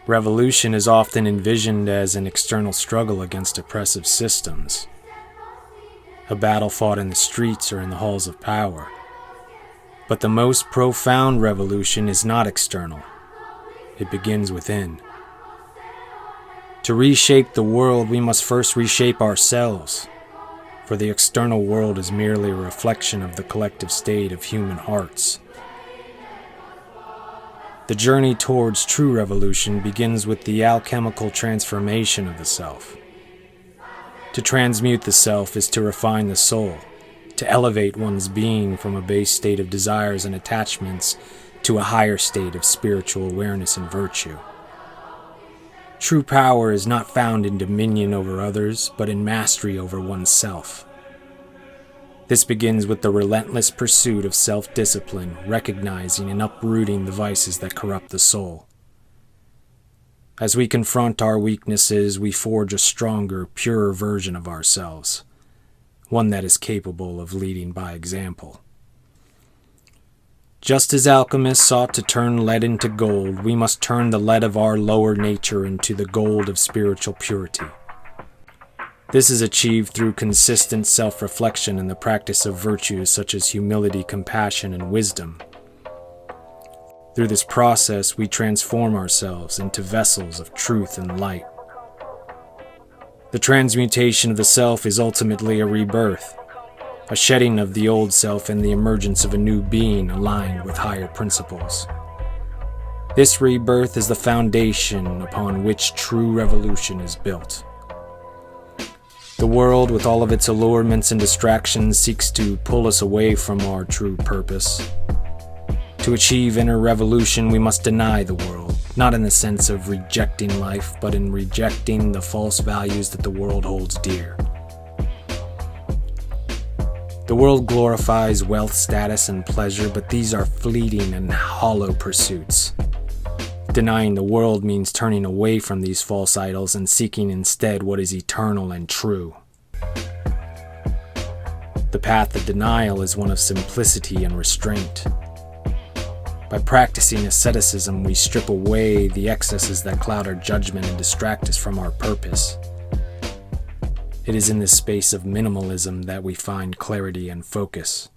Revolution is often envisioned as an external struggle against oppressive systems, a battle fought in the streets or in the halls of power. But the most profound revolution is not external. It begins within. To reshape the world, we must first reshape ourselves, for the external world is merely a reflection of the collective state of human hearts. The journey towards true revolution begins with the alchemical transformation of the self. To transmute the self is to refine the soul, to elevate one's being from a base state of desires and attachments to a higher state of spiritual awareness and virtue. True power is not found in dominion over others, but in mastery over oneself. This begins with the relentless pursuit of self-discipline, recognizing and uprooting the vices that corrupt the soul. As we confront our weaknesses, we forge a stronger, purer version of ourselves, one that is capable of leading by example. Just as alchemists sought to turn lead into gold, we must turn the lead of our lower nature into the gold of spiritual purity. This is achieved through consistent self-reflection and the practice of virtues such as humility, compassion, and wisdom. Through this process, we transform ourselves into vessels of truth and light. The transmutation of the self is ultimately a rebirth, a shedding of the old self and the emergence of a new being aligned with higher principles. This rebirth is the foundation upon which true revolution is built. The world, with all of its allurements and distractions, seeks to pull us away from our true purpose. To achieve inner revolution, we must deny the world, not in the sense of rejecting life, but in rejecting the false values that the world holds dear. The world glorifies wealth, status, and pleasure, but these are fleeting and hollow pursuits. Denying the world means turning away from these false idols and seeking instead what is eternal and true. The path of denial is one of simplicity and restraint. By practicing asceticism, we strip away the excesses that cloud our judgment and distract us from our purpose. It is in this space of minimalism that we find clarity and focus.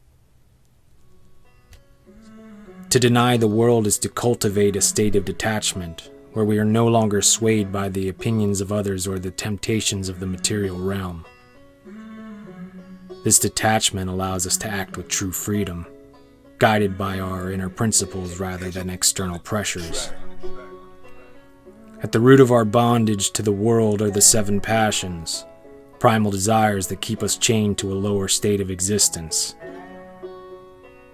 To deny the world is to cultivate a state of detachment, where we are no longer swayed by the opinions of others or the temptations of the material realm. This detachment allows us to act with true freedom, guided by our inner principles rather than external pressures. At the root of our bondage to the world are the 7 passions, primal desires that keep us chained to a lower state of existence.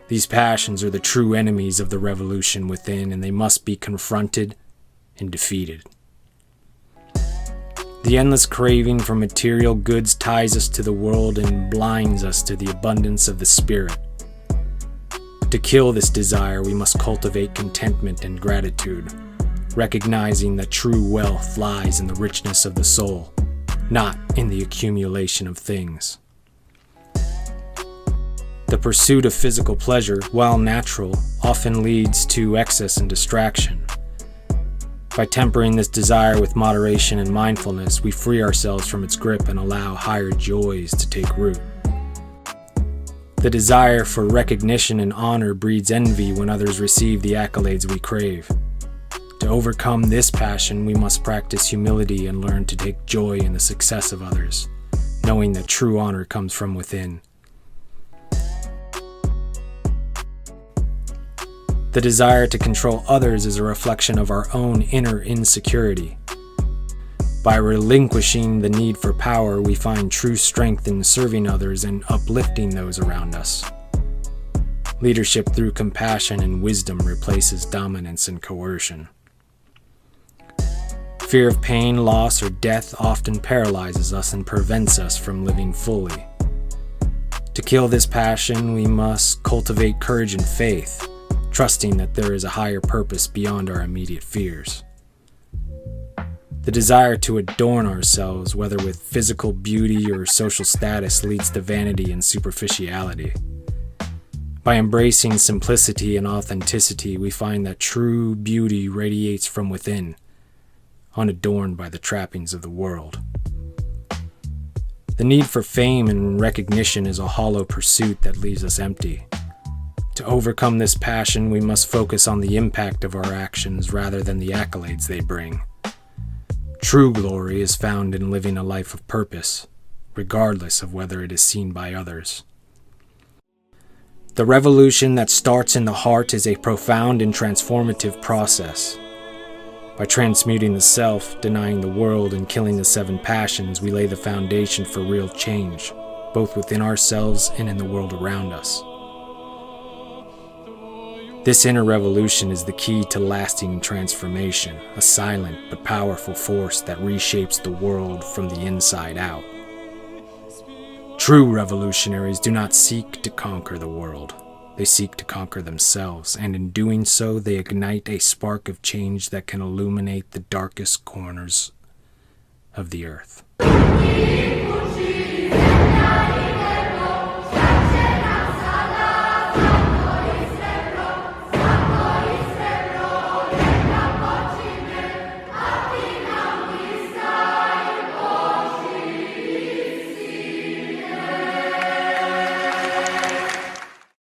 These passions are the true enemies of the revolution within, and they must be confronted and defeated. The endless craving for material goods ties us to the world and blinds us to the abundance of the spirit. To kill this desire, we must cultivate contentment and gratitude, recognizing that true wealth lies in the richness of the soul, not in the accumulation of things. The pursuit of physical pleasure, while natural, often leads to excess and distraction. By tempering this desire with moderation and mindfulness, we free ourselves from its grip and allow higher joys to take root. The desire for recognition and honor breeds envy when others receive the accolades we crave. To overcome this passion, we must practice humility and learn to take joy in the success of others, knowing that true honor comes from within. The desire to control others is a reflection of our own inner insecurity. By relinquishing the need for power, we find true strength in serving others and uplifting those around us. Leadership through compassion and wisdom replaces dominance and coercion. Fear of pain, loss, or death often paralyzes us and prevents us from living fully. To kill this passion, we must cultivate courage and faith, trusting that there is a higher purpose beyond our immediate fears. The desire to adorn ourselves, whether with physical beauty or social status, leads to vanity and superficiality. By embracing simplicity and authenticity, we find that true beauty radiates from within, unadorned by the trappings of the world. The need for fame and recognition is a hollow pursuit that leaves us empty. To overcome this passion, we must focus on the impact of our actions rather than the accolades they bring. True glory is found in living a life of purpose, regardless of whether it is seen by others. The revolution that starts in the heart is a profound and transformative process. By transmuting the self, denying the world, and killing the 7 passions, we lay the foundation for real change, both within ourselves and in the world around us. This inner revolution is the key to lasting transformation, a silent but powerful force that reshapes the world from the inside out. True revolutionaries do not seek to conquer the world. They seek to conquer themselves, and in doing so, they ignite a spark of change that can illuminate the darkest corners of the earth.